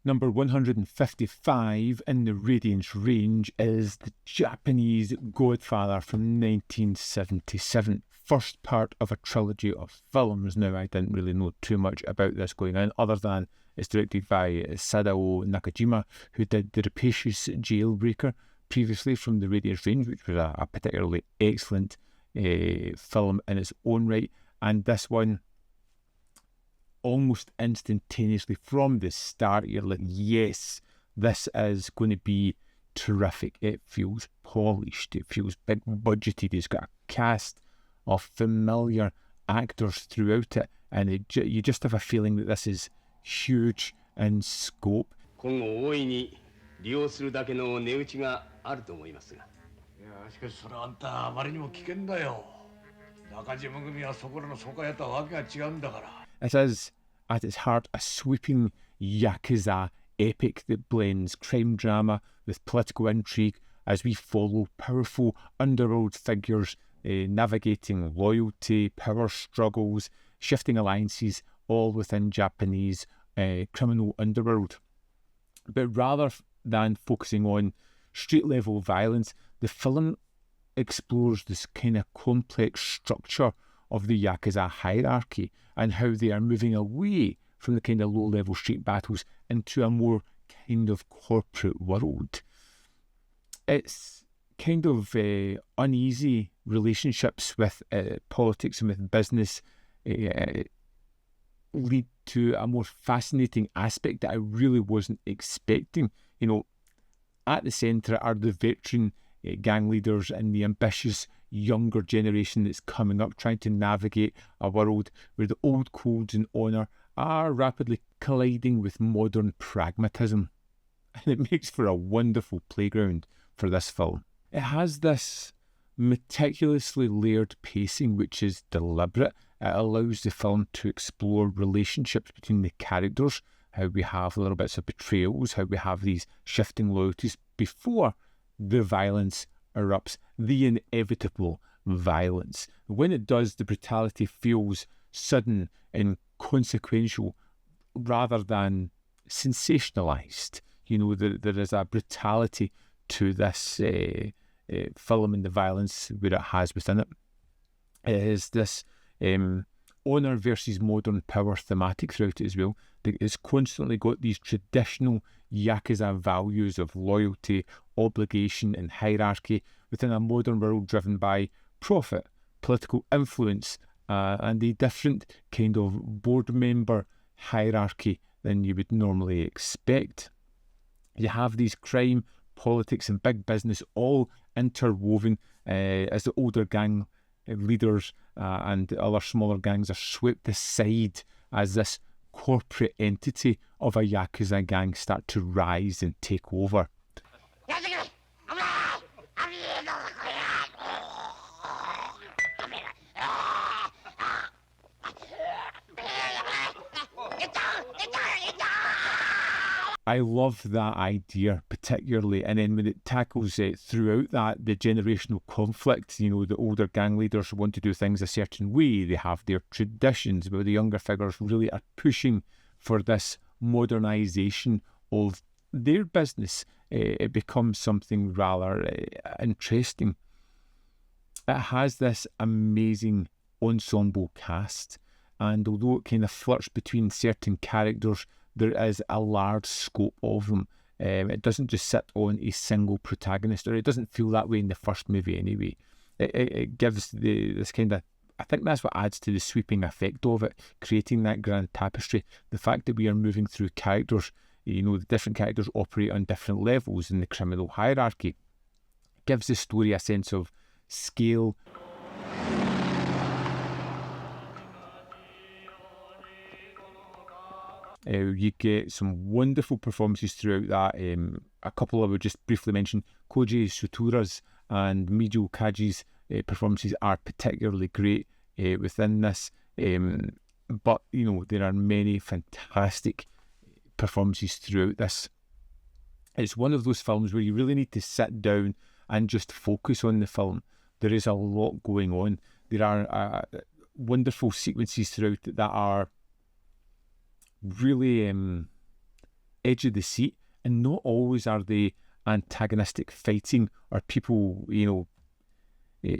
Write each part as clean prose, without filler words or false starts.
Number 155 in the Radiance range is the Japanese Godfather from 1977. First part of a trilogy of films. Now, I didn't really know too much about this going in, other than it's directed by Sadao Nakajima, who did The Rapacious Jailbreaker previously from the Radiance range, which was a particularly excellent film in its own right. And this one, almost instantaneously from the start, you're like, yes, this is going to be terrific. It feels polished, it feels big budgeted, it's got a cast of familiar actors throughout it, and you just have a feeling that this is huge in scope. It is, at its heart, a sweeping Yakuza epic that blends crime drama with political intrigue as we follow powerful underworld figures navigating loyalty, power struggles, shifting alliances, all within Japanese criminal underworld. But rather than focusing on street-level violence, the film explores this kind of complex structure of the Yakuza hierarchy and how they are moving away from the kind of low-level street battles into a more kind of corporate world. It's kind of uneasy relationships with politics and with business lead to a more fascinating aspect that I really wasn't expecting. You know, at the centre are the veteran gang leaders and the ambitious younger generation that's coming up, trying to navigate a world where the old codes and honour are rapidly colliding with modern pragmatism. And it makes for a wonderful playground for this film. It has this meticulously layered pacing which is deliberate. It allows the film to explore relationships between the characters, how we have little bits of betrayals, how we have these shifting loyalties before the violence erupts, the inevitable violence. When it does, the brutality feels sudden and consequential rather than sensationalised. You know, there is a brutality to this film and the violence where it has within it. It is this honour versus modern power thematic throughout it as well. It's constantly got these traditional Yakuza values of loyalty, obligation and hierarchy within a modern world driven by profit, political influence and a different kind of board member hierarchy than you would normally expect. You have these crime, politics and big business all interwoven as the older gang leaders and other smaller gangs are swept aside as this corporate entity of a Yakuza gang start to rise and take over. I love that idea particularly, and then when it tackles throughout that, the generational conflict, you know, the older gang leaders want to do things a certain way, they have their traditions, but the younger figures really are pushing for this modernisation of their business. It becomes something rather interesting. It has this amazing ensemble cast, and although it kind of flirts between certain characters, there is a large scope of them. It doesn't just sit on a single protagonist, or it doesn't feel that way in the first movie anyway. It gives this kind of, I think that's what adds to the sweeping effect of it, creating that grand tapestry. The fact that we are moving through characters, you know, the different characters operate on different levels in the criminal hierarchy, gives the story a sense of scale. You get some wonderful performances throughout that. A couple I would just briefly mention, Koji Sutura's and Mijo Kaji's performances are particularly great within this. But, you know, there are many fantastic performances throughout this. It's one of those films where you really need to sit down and just focus on the film. There is a lot going on. There are wonderful sequences throughout that are really edge of the seat, and not always are they antagonistic fighting or people,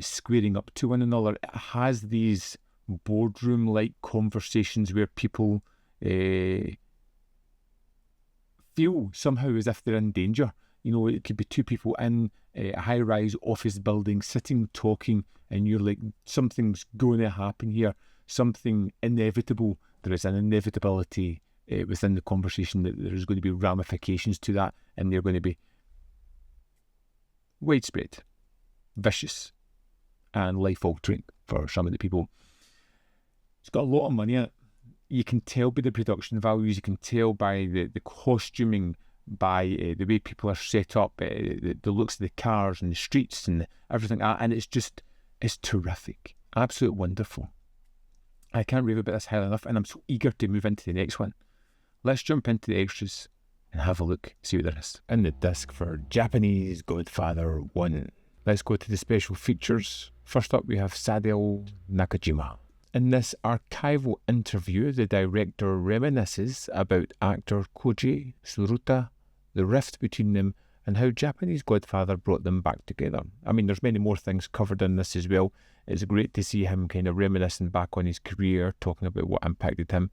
squaring up to one another. It has these boardroom-like conversations where people feel somehow as if they're in danger. It could be two people in a high-rise office building sitting talking, and you're like, something's going to happen here, something inevitable. There is an inevitability within the conversation that there's going to be ramifications to that, and they're going to be widespread, vicious, and life-altering for some of the people. It's got a lot of money in it. You can tell by the production values, you can tell by the costuming, by the way people are set up, the looks of the cars and the streets and everything, and it's terrific, absolutely wonderful. I can't rave about this highly enough, and I'm so eager to move into the next one. Let's jump into the extras and have a look, see what there is in the disc for Japanese Godfather 1. Let's go to the special features. First up, we have Sadao Nakajima. In this archival interview, the director reminisces about actor Koji Tsuruta, the rift between them, and how Japanese Godfather brought them back together. I mean, there's many more things covered in this as well. It's great to see him kind of reminiscing back on his career, talking about what impacted him.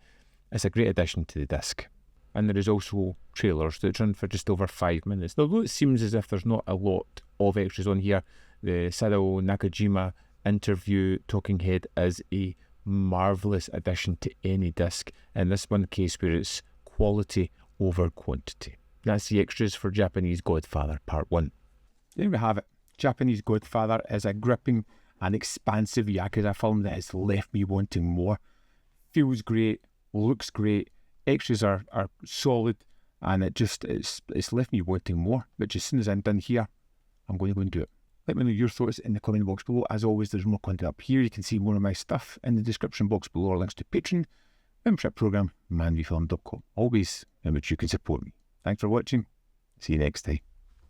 It's a great addition to the disc. And there is also trailers that run for just over 5 minutes. Although it seems as if there's not a lot of extras on here, the Sadao Nakajima interview talking head is a marvellous addition to any disc, in this one case where it's quality over quantity. That's the extras for Japanese Godfather Part 1. There we have it. Japanese Godfather is a gripping and expansive Yakuza film that has left me wanting more. Feels great, looks great, extras are solid, and it's left me wanting more, which as soon as I'm done here, I'm going to go and do it. Let me know your thoughts in the comment box below. As always, there's more content up here. You can see more of my stuff in the description box below, or links to Patreon, membership program, manvfilm.com. Always in which you can support me. Thanks for watching. See you next time.